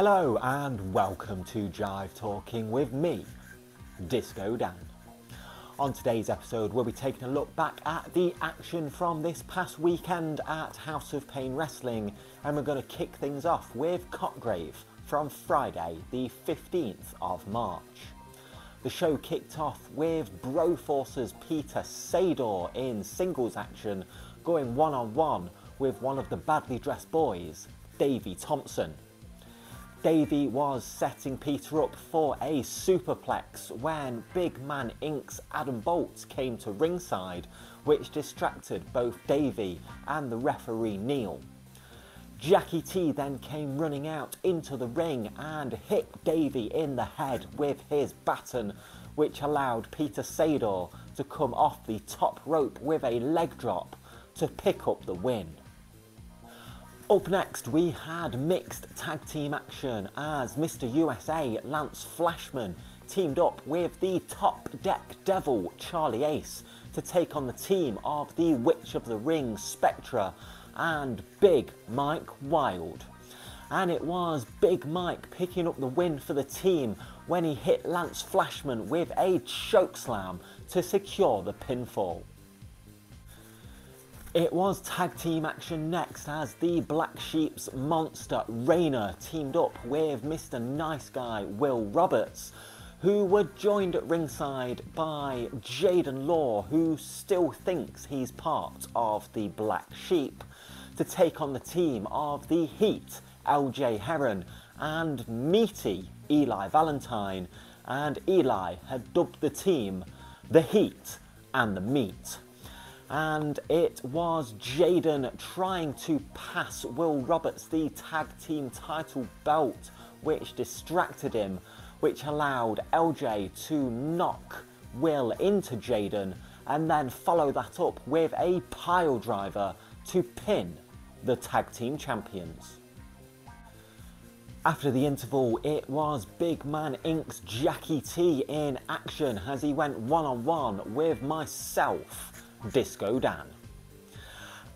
Hello and welcome to Jive Talking with me, Disco Dan. On today's episode we'll be taking a look back at the action from this past weekend at House of Pain Wrestling, and we're going to kick things off with Cotgrave from Friday the 15th of March. The show kicked off with Broforce's Peter Sador in singles action going one-on-one with one of the badly dressed boys, Davey Thompson. Davey was setting Peter up for a superplex when Big Man Inc.'s Adam Bolt came to ringside, which distracted both Davey and the referee Neil. Jackie T then came running out into the ring and hit Davey in the head with his baton, which allowed Peter Sador to come off the top rope with a leg drop to pick up the win. Up next we had mixed tag team action as Mr. USA Lance Flashman teamed up with the Top Deck Devil Charlie Ace to take on the team of the Witch of the Ring Spectra and Big Mike Wild. And it was Big Mike picking up the win for the team when he hit Lance Flashman with a chokeslam to secure the pinfall. It was tag team action next as the Black Sheep's monster Rayner teamed up with Mr. Nice Guy Will Roberts, who were joined at ringside by Jaden Law, who still thinks he's part of the Black Sheep, to take on the team of the Heat, LJ Heron and meaty Eli Valentine, and Eli had dubbed the team the Heat and the Meat. And it was Jaden trying to pass Will Roberts the tag team title belt, which distracted him, which allowed LJ to knock Will into Jaden and then follow that up with a pile driver to pin the tag team champions. After the interval, it was Big Man Inc.'s Jackie T in action as he went one-on-one with myself, Disco Dan.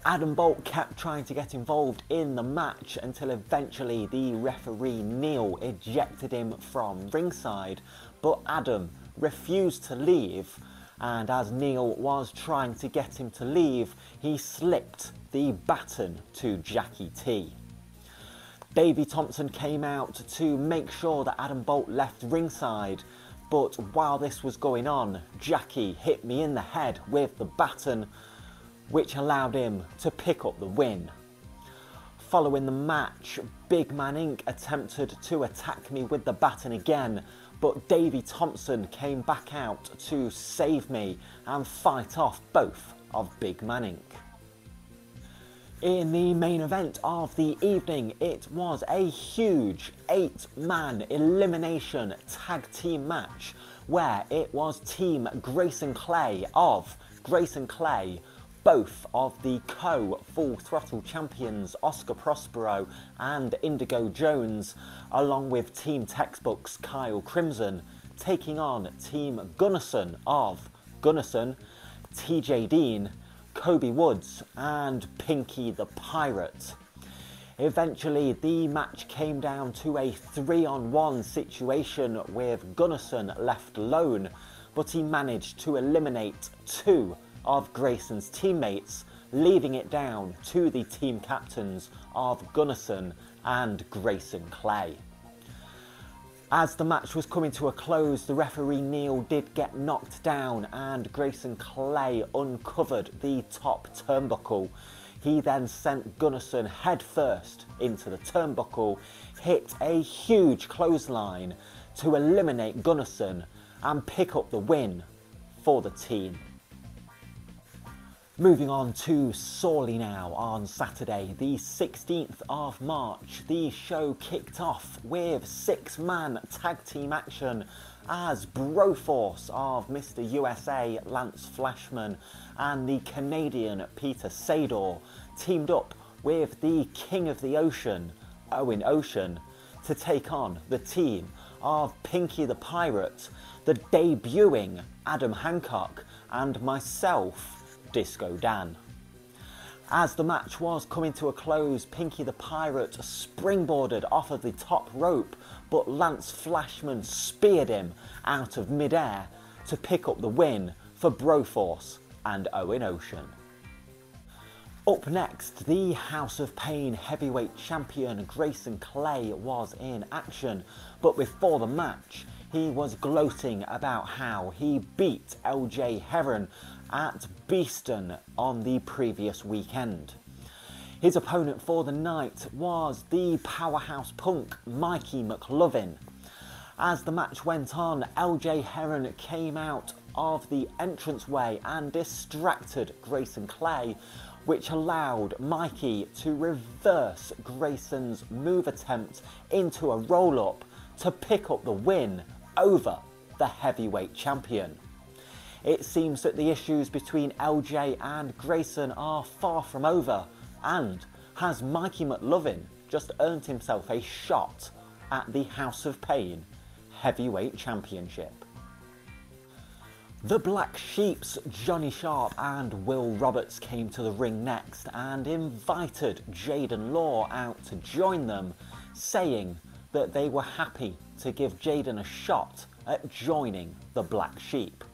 Adam Bolt kept trying to get involved in the match until eventually the referee Neil ejected him from ringside, but Adam refused to leave, and as Neil was trying to get him to leave, he slipped the baton to Jackie T. Davey Thompson came out to make sure that Adam Bolt left ringside, but while this was going on, Jackie hit me in the head with the baton, which allowed him to pick up the win. Following the match, Big Man Inc. attempted to attack me with the baton again, but Davey Thompson came back out to save me and fight off both of Big Man Inc. In the main event of the evening, it was a huge 8-man elimination tag team match where it was Team Grayson Clay of Grayson Clay, both of the co-Full Throttle champions Oscar Prospero and Indigo Jones, along with Team Textbooks Kyle Crimson, taking on Team Gunnarsson of Gunnarsson, TJ Dean, Kobe Woods and Pinky the Pirate. Eventually the match came down to a 3-on-1 situation with Gunnarsson left alone, but he managed to eliminate 2 of Grayson's teammates, leaving it down to the team captains of Gunnarsson and Grayson Clay. As the match was coming to a close, the referee Neil did get knocked down and Grayson Clay uncovered the top turnbuckle. He then sent Gunnarsson head first into the turnbuckle, hit a huge clothesline to eliminate Gunnarsson and pick up the win for the team. Moving on to Sawley now. On Saturday the 16th of March, the show kicked off with 6-man tag team action as Broforce of Mr. USA Lance Flashman and the Canadian Peter Sador teamed up with the King of the Ocean, Owen Ocean, to take on the team of Pinky the Pirate, the debuting Adam Hancock and myself, Disco Dan. As the match was coming to a close, Pinky the Pirate springboarded off of the top rope, but Lance Flashman speared him out of midair to pick up the win for Broforce and Owen Ocean. Up next, the House of Pain heavyweight champion Grayson Clay was in action, but before the match he was gloating about how he beat LJ Heron at Beeston on the previous weekend. His opponent for the night was the powerhouse punk Mikey McLovin. As the match went on, LJ Heron came out of the entranceway and distracted Grayson Clay, which allowed Mikey to reverse Grayson's move attempt into a roll-up to pick up the win over the heavyweight champion. It seems that the issues between LJ and Grayson are far from over, and has Mikey McLovin just earned himself a shot at the House of Pain heavyweight championship. The Black Sheep's Johnny Sharp and Will Roberts came to the ring next and invited Jaden Law out to join them, saying that they were happy to give Jaden a shot at joining the Black Sheep.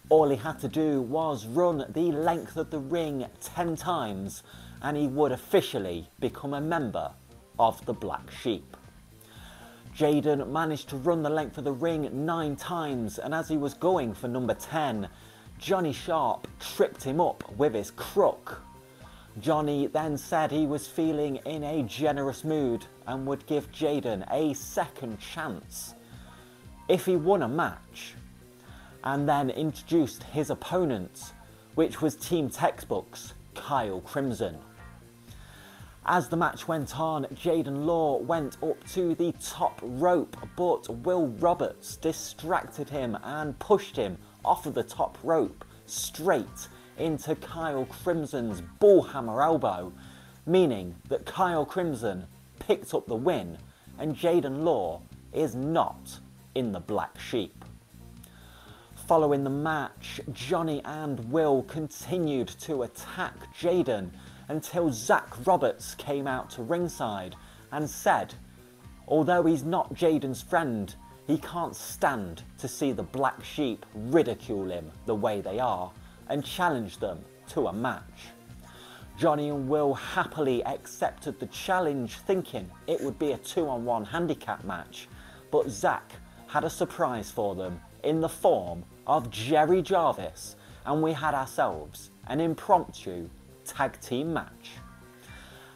All he had to do was run the length of the ring 10 times and he would officially become a member of the Black Sheep. Jaden managed to run the length of the ring 9 times, and as he was going for number 10, Johnny Sharp tripped him up with his crook. Johnny then said he was feeling in a generous mood and would give Jaden a second chance if he won a match, and then introduced his opponent, which was Team Textbook's Kyle Crimson. As the match went on, Jaden Law went up to the top rope, but Will Roberts distracted him and pushed him off of the top rope straight into Kyle Crimson's bullhammer elbow, meaning that Kyle Crimson picked up the win and Jaden Law is not in the Black Sheep. Following the match, Johnny and Will continued to attack Jaden until Zach Roberts came out to ringside and said, although he's not Jaden's friend, he can't stand to see the Black Sheep ridicule him the way they are, and challenged them to a match. Johnny and Will happily accepted the challenge, thinking it would be a 2-on-1 handicap match, but Zach had a surprise for them in the form of Jerry Jarvis, and we had ourselves an impromptu tag team match.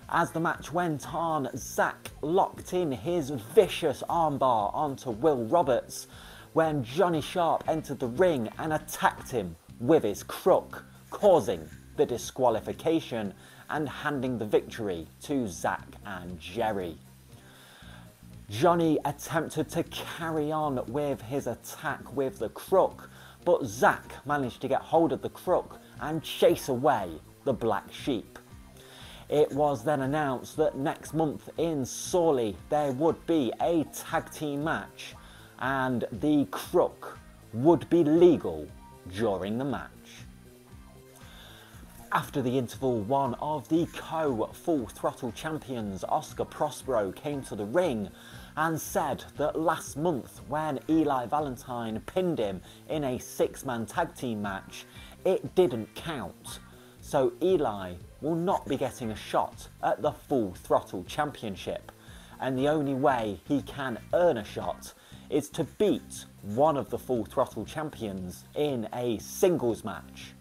As the match went on, Zach locked in his vicious armbar onto Will Roberts when Johnny Sharp entered the ring and attacked him with his crook, causing the disqualification and handing the victory to Zach and Jerry. Johnny attempted to carry on with his attack with the crook, but Zach managed to get hold of the crook and chase away the Black Sheep. It was then announced that next month in Sawley there would be a tag team match and the crook would be legal during the match. After the interval, one of the co-Full Throttle champions, Oscar Prospero, came to the ring and said that last month when Eli Valentine pinned him in a 6-man tag team match, it didn't count. So Eli will not be getting a shot at the Full Throttle Championship, and the only way he can earn a shot is to beat one of the Full Throttle champions in a singles match.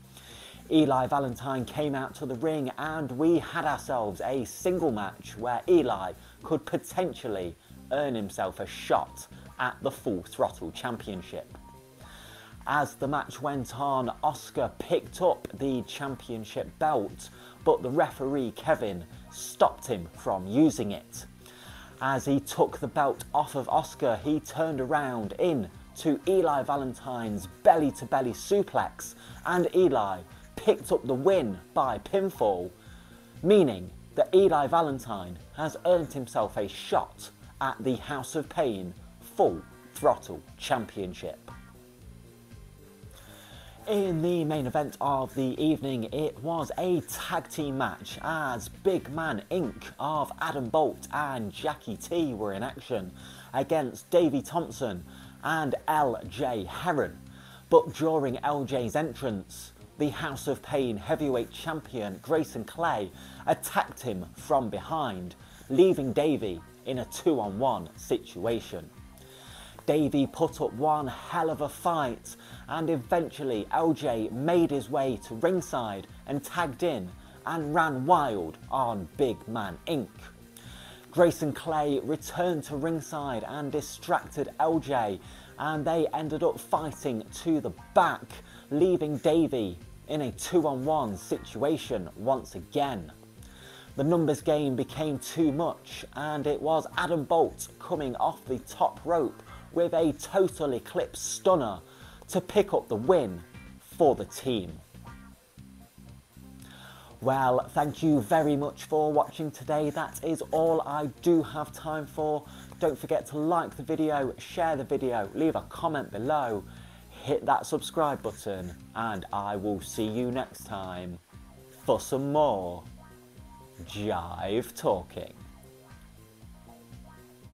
Eli Valentine came out to the ring and we had ourselves a single match where Eli could potentially earn himself a shot at the Full Throttle Championship. As the match went on, Oscar picked up the championship belt, but the referee Kevin stopped him from using it. As he took the belt off of Oscar, he turned around into Eli Valentine's belly-to-belly suplex, and Eli picked up the win by pinfall, meaning that Eli Valentine has earned himself a shot at the House of Pain Full Throttle Championship. In the main event of the evening, it was a tag team match as Big Man Inc. of Adam Bolt and Jackie T were in action against Davey Thompson and LJ Heron. But during LJ's entrance, the House of Pain heavyweight champion Grayson Clay attacked him from behind, leaving Davey in a 2-on-1 situation. Davey put up one hell of a fight, and eventually LJ made his way to ringside and tagged in and ran wild on Big Man Inc. Grayson Clay returned to ringside and distracted LJ, and they ended up fighting to the back, leaving Davey in a 2-on-1 situation once again. The numbers game became too much, and it was Adam Bolt coming off the top rope with a total eclipse stunner to pick up the win for the team. Well, thank you very much for watching today. That is all I do have time for. Don't forget to like the video, share the video, leave a comment below, hit that subscribe button, and I will see you next time for some more Jive Talking.